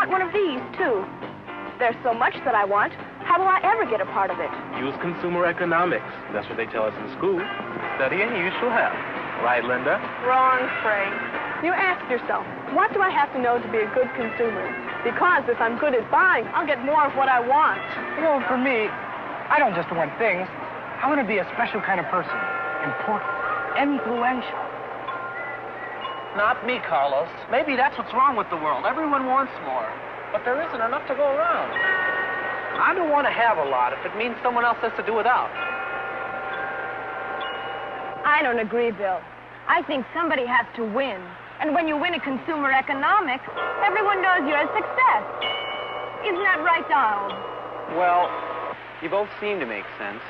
want one of these, too. There's so much that I want. How will I ever get a part of it? Use consumer economics. That's what they tell us in school. Study and you shall have. Right, Linda? Wrong, Frank. You ask yourself, what do I have to know to be a good consumer? Because if I'm good at buying, I'll get more of what I want. You know, for me, I don't just want things. I want to be a special kind of person. Important. Influential. Not me, Carlos. Maybe that's what's wrong with the world. Everyone wants more. But there isn't enough to go around. I don't want to have a lot if it means someone else has to do without. I don't agree, Bill. I think somebody has to win. And when you win at consumer economics, everyone knows you're a success. Isn't that right, Donald? Well, you both seem to make sense,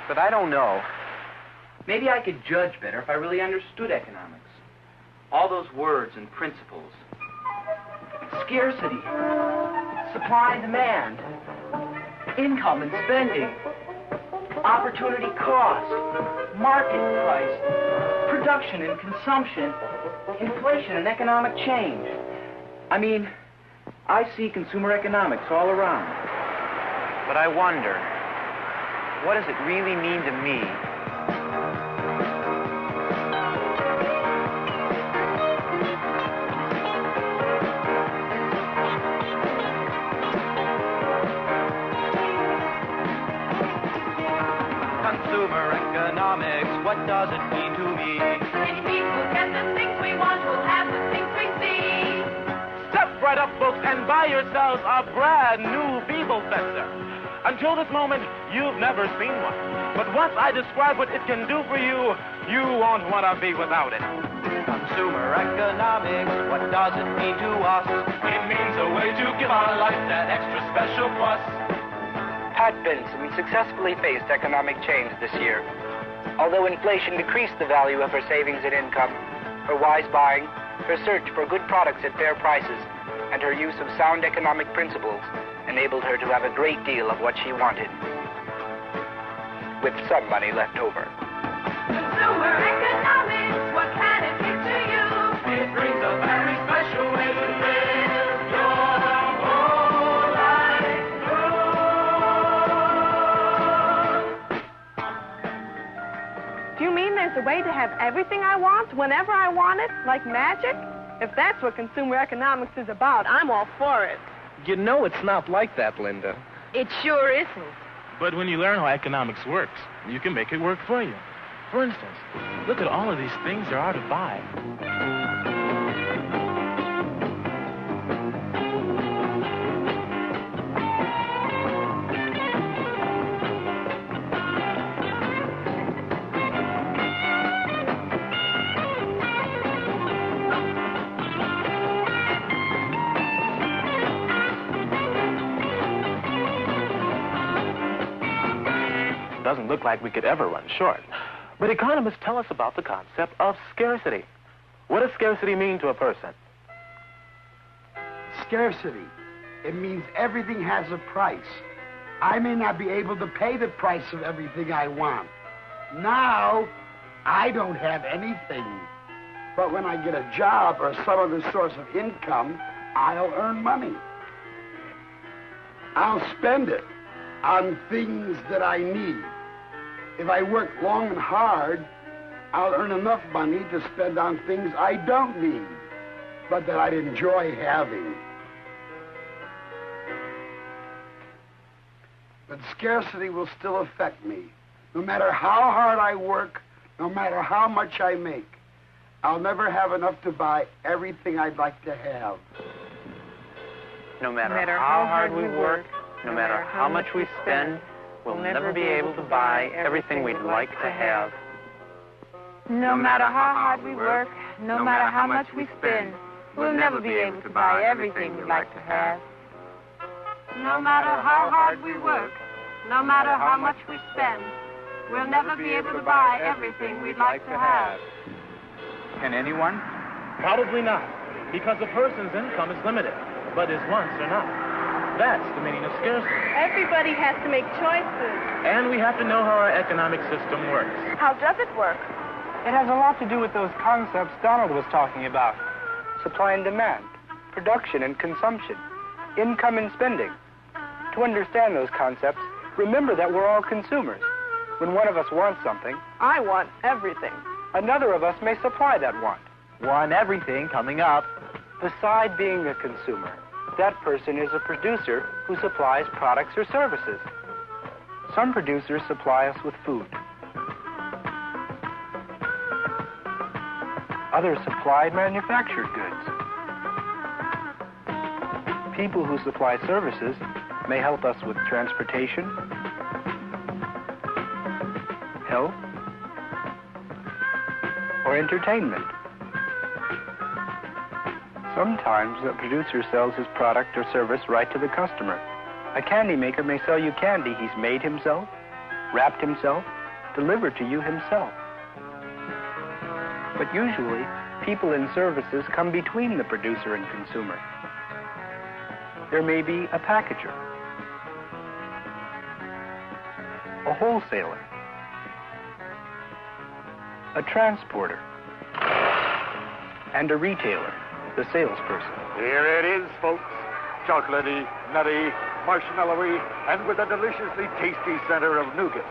but I don't know. Maybe I could judge better if I really understood economics. All those words and principles. Scarcity, supply and demand, income and spending, opportunity cost, market price, production and consumption, inflation and economic change. I mean, I see consumer economics all around. But I wonder, what does it really mean to me? Consumer economics, what does it mean to me? It means we'll get the things we want, we'll have the things we see. Step right up, folks, and buy yourselves a brand new Beetle fencer. Until this moment, you've never seen one. But once I describe what it can do for you, you won't want to be without it. Consumer economics, what does it mean to us? It means a way to give our life that extra special plus. Pat Benson successfully faced economic change this year. Although inflation decreased the value of her savings and income, her wise buying, her search for good products at fair prices, and her use of sound economic principles enabled her to have a great deal of what she wanted, with some money left over. Consumer economics, what can it give to you? It brings a very special way to live your whole life through. Do you mean there's a way to have everything I want, whenever I want it, like magic? If that's what consumer economics is about, I'm all for it. You know it's not like that, Linda. It sure isn't. But when you learn how economics works, you can make it work for you. For instance, look at all of these things there are to buy. Doesn't look like we could ever run short. But economists tell us about the concept of scarcity. What does scarcity mean to a person? Scarcity. It means everything has a price. I may not be able to pay the price of everything I want. Now, I don't have anything. But when I get a job or some other source of income, I'll earn money. I'll spend it on things that I need. If I work long and hard, I'll earn enough money to spend on things I don't need, but that I'd enjoy having. But scarcity will still affect me. No matter how hard I work, no matter how much I make, I'll never have enough to buy everything I'd like to have. No matter how hard we work, no matter how much we spend, we'll never be able to buy everything we'd like to have. No matter how hard we work, no matter how much we spend, we'll never be able to buy everything we'd like to have. No matter how hard we work, no matter how much we spend, we'll never be able to buy everything we'd like to have. Can anyone? Probably not, because a person's income is limited, but his wants are not. That's the meaning of scarcity. Everybody has to make choices. And we have to know how our economic system works. How does it work? It has a lot to do with those concepts Donald was talking about. Supply and demand, production and consumption, income and spending. To understand those concepts, remember that we're all consumers. When one of us wants something, I want everything. another of us may supply that want. One everything coming up. Beside being a consumer, that person is a producer who supplies products or services. Some producers supply us with food. Others supply manufactured goods. People who supply services may help us with transportation, health, or entertainment. Sometimes the producer sells his product or service right to the customer. A candy maker may sell you candy he's made himself, wrapped himself, delivered to you himself. But usually, people and services come between the producer and consumer. There may be a packager, a wholesaler, a transporter, and a retailer, the salesperson. Here it is, folks. Chocolatey, nutty, marshmallowy, and with a deliciously tasty center of nougat.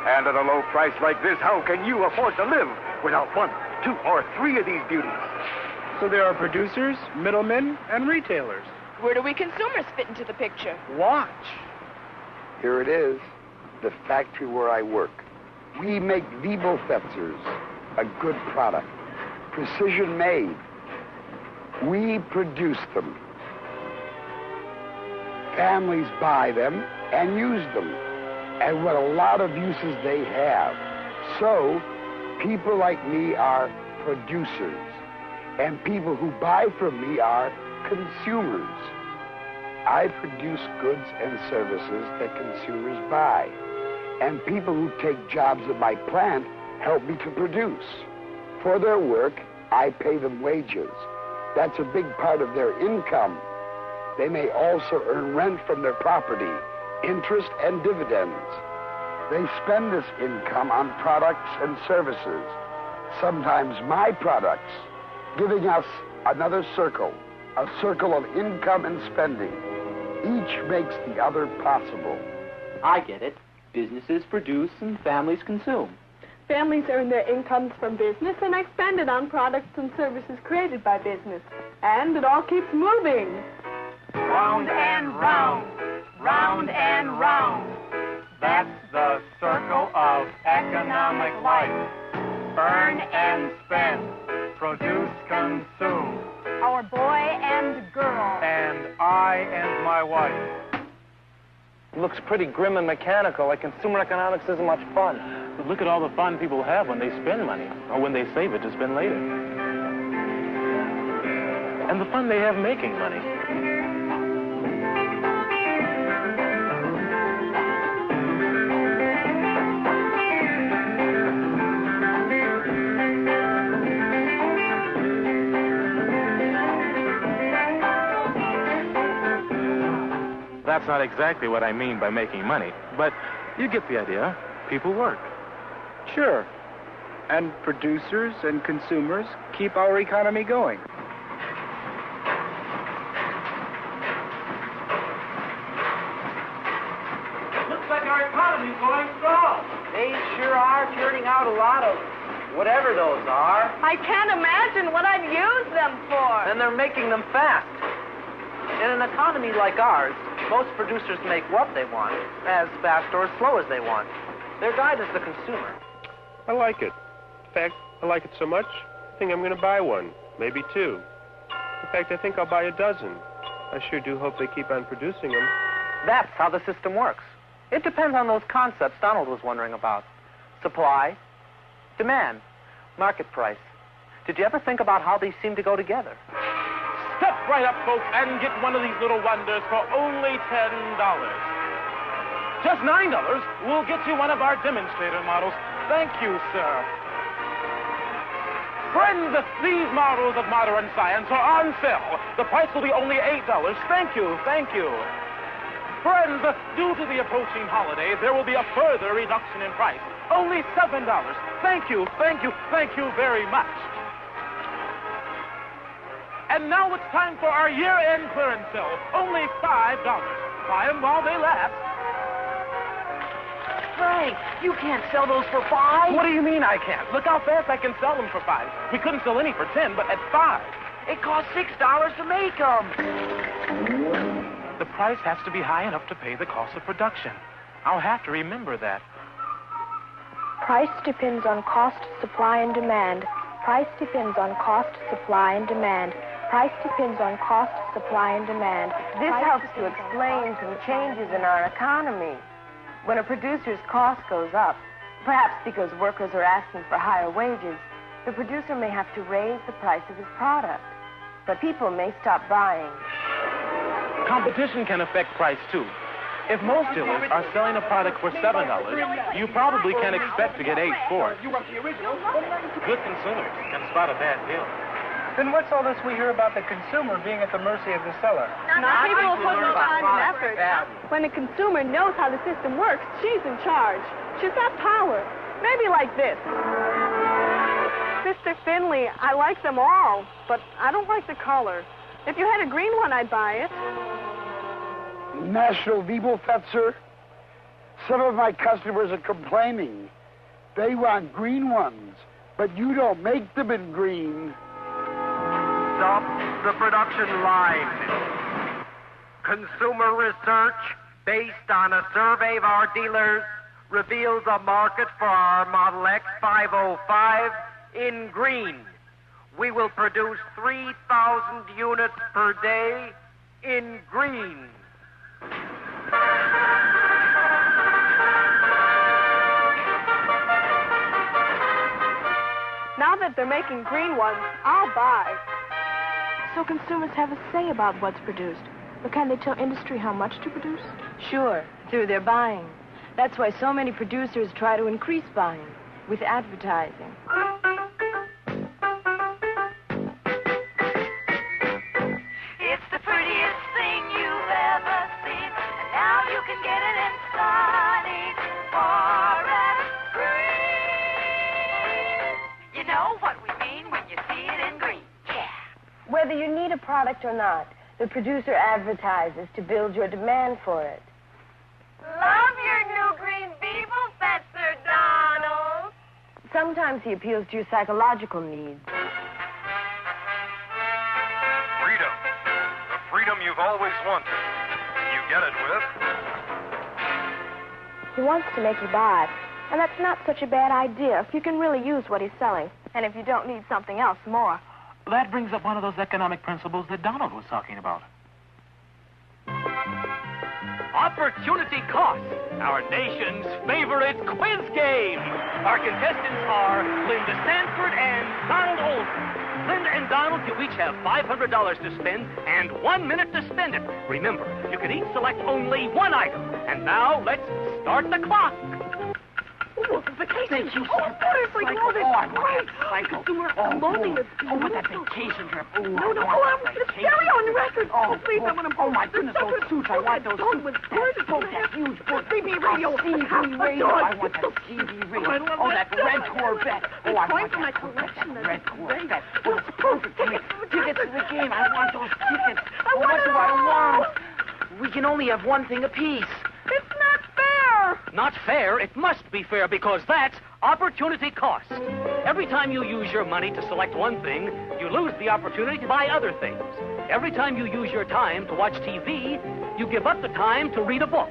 And at a low price like this, how can you afford to live without one, two, or three of these beauties? So there are producers, middlemen, and retailers. Where do we consumers fit into the picture? Watch. Here it is, the factory where I work. We make Vivo-Fetzers, a good product, precision made. We produce them. Families buy them and use them, and what a lot of uses they have. So, people like me are producers, and people who buy from me are consumers. I produce goods and services that consumers buy, and people who take jobs at my plant help me to produce. For their work, I pay them wages. That's a big part of their income. They may also earn rent from their property, interest and dividends. They spend this income on products and services, sometimes my products, giving us another circle, a circle of income and spending. Each makes the other possible. I get it. Businesses produce and families consume. Families earn their incomes from business and expend it on products and services created by business. And it all keeps moving. Round and round, round and round. That's the circle of economic life. Earn and spend, produce, consume. Our boy and girl. And I and my wife. It looks pretty grim and mechanical, like consumer economics isn't much fun. But look at all the fun people have when they spend money, or when they save it to spend later. And the fun they have making money. That's not exactly what I mean by making money, but you get the idea. People work. Sure. And producers and consumers keep our economy going. Looks like our economy's going strong. They sure are turning out a lot of whatever those are. I can't imagine what I'd use them for. And they're making them fast. In an economy like ours, most producers make what they want, as fast or as slow as they want. Their guide is the consumer. I like it. In fact, I like it so much, I think I'm going to buy one, maybe two. In fact, I think I'll buy a dozen. I sure do hope they keep on producing them. That's how the system works. It depends on those concepts Donald was wondering about. Supply, demand, market price. Did you ever think about how these seem to go together? Step right up, folks, and get one of these little wonders for only $10. Just $9, we'll get you one of our demonstrator models. Thank you, sir. Friends, these models of modern science are on sale. The price will be only $8. Thank you, thank you. Friends, due to the approaching holiday, there will be a further reduction in price. Only $7. Thank you, thank you, thank you very much. And now it's time for our year-end clearance sale. Only $5. Buy them while they last. Frank, you can't sell those for $5. What do you mean I can't? Look how fast I can sell them for $5. We couldn't sell any for $10, but at $5. It costs $6 to make them. The price has to be high enough to pay the cost of production. I'll have to remember that. Price depends on cost, supply, and demand. Price depends on cost, supply, and demand. Price depends on cost, supply, and demand. This helps to explain some changes in our economy. When a producer's cost goes up, perhaps because workers are asking for higher wages, the producer may have to raise the price of his product. But people may stop buying. Competition can affect price, too. If most dealers are selling a product for $7, you probably can expect to get $8 for it. Good consumers can spot a bad deal. Then what's all this we hear about the consumer being at the mercy of the seller? Not people who put no time and effort. When the consumer knows how the system works, she's in charge. She's got power. Maybe like this. Mr. Finley, I like them all, but I don't like the color. If you had a green one, I'd buy it. National Wiebelfetzer, some of my customers are complaining. They want green ones, but you don't make them in green. Stop the production line. Consumer research based on a survey of our dealers reveals a market for our Model X 505 in green. We will produce 3,000 units per day in green. Now that they're making green ones, I'll buy. So consumers have a say about what's produced. But can they tell industry how much to produce? Sure, through their buying. That's why so many producers try to increase buying with advertising. It's the prettiest thing you've ever seen. And now you can get it in sunny forest green. You know what we mean when you see it in green. Yeah. Whether you need a product or not, the producer advertises to build your demand for it. Love your new green Wiebelfetzer, Donald. Sometimes he appeals to your psychological needs. Freedom. The freedom you've always wanted. You get it with... He wants to make you buy it. And that's not such a bad idea if you can really use what he's selling. And if you don't need something else more. That brings up one of those economic principles that Donald was talking about. Opportunity Cost, our nation's favorite quiz game. Our contestants are Linda Sanford and Donald Olson. Linda and Donald, you each have $500 to spend and 1 minute to spend it. Remember, you can each select only one item. And now, let's start the clock. Oh, vacation. Thank you, Oh, seriously, all this. I want that cycle. I'm loving this. I want that vacation trip. Oh, No, I want the that stereo on the record. Oh, Please, I want to. oh, my goodness, those suits. I want those suits. That boat, that huge boat. CB radio. CB radio. I want that CB radio. Oh, that red Corvette. Oh, I want from my that collection. red Corvette. Oh, it's perfect for me. Tickets to the game. I want those tickets. Oh, what do I want? We can only have one thing apiece. It's not fair. Not fair? It must be fair because that's opportunity cost. Every time you use your money to select one thing, you lose the opportunity to buy other things. Every time you use your time to watch TV, you give up the time to read a book.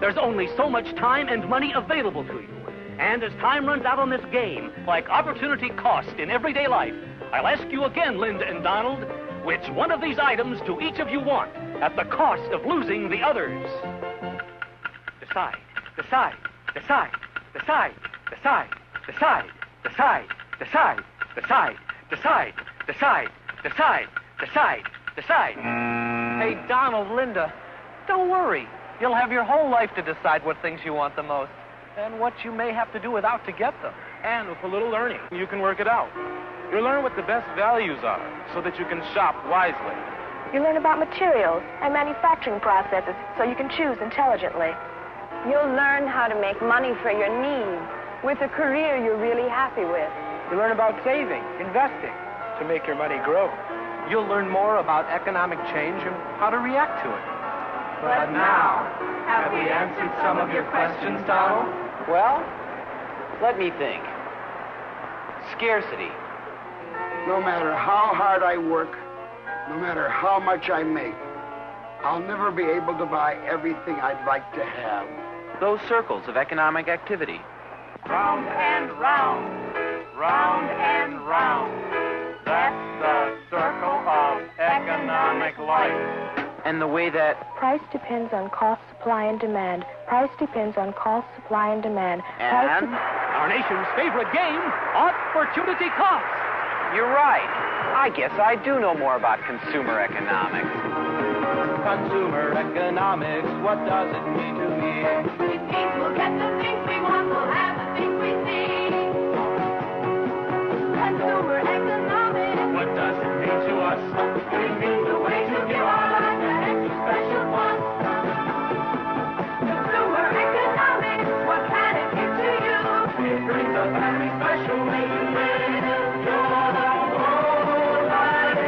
There's only so much time and money available to you. And as time runs out on this game, like opportunity cost in everyday life, I'll ask you again, Linda and Donald, which one of these items do each of you want at the cost of losing the others? Decide, decide, decide, decide, decide, decide, decide, decide, decide, decide, decide, decide, decide, decide. Hey, Donald, Linda, don't worry. You'll have your whole life to decide what things you want the most and what you may have to do without to get them. And with a little learning, you can work it out. You learn what the best values are so that you can shop wisely. You learn about materials and manufacturing processes so you can choose intelligently. You'll learn how to make money for your needs with a career you're really happy with. You learn about saving, investing, to make your money grow. You'll learn more about economic change and how to react to it. But now, have we answered some of your questions, Donald? Well, let me think. Scarcity. No matter how hard I work, no matter how much I make, I'll never be able to buy everything I'd like to have. Those circles of economic activity. Round and round, round and round. That's the circle of economic life. And the way that... Price depends on cost, supply, and demand. Price depends on cost, supply, and demand. And? Our nation's favorite game, opportunity cost. You're right. I guess I do know more about consumer economics. Consumer economics, what does it mean to me? It means we'll get the things we want, we'll have the things we need. Consumer economics. What does it mean to us? It means the way to give our lives an extra special one. Consumer economics, what can it give to you? It brings a very special way to live your whole life.